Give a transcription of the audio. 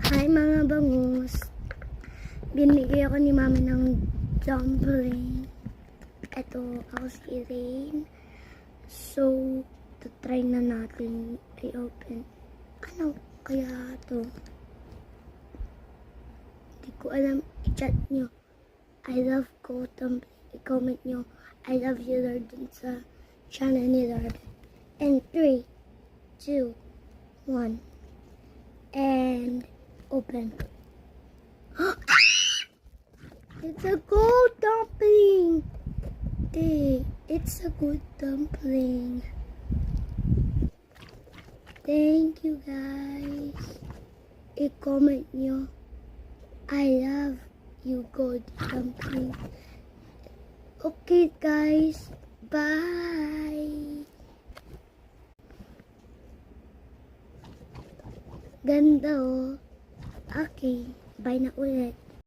Hi mga bangus. Binigay ako ni mami ng dumpling. Ito, ako si Rain. So, try na natin i-open. Ano kaya to? Hindi ko alam. I-chat nyo. I love Go Dumpling. I-comment nyo. I love you Lord dun sa channel ni Lord. And 3, 2, 1. And open. It's a gold dumpling. Hey, it's a good dumpling. Thank you guys. I-comment nyo. I love you gold dumpling. Okay guys. Bye. Ganda oh. Okay. Bye na ulit.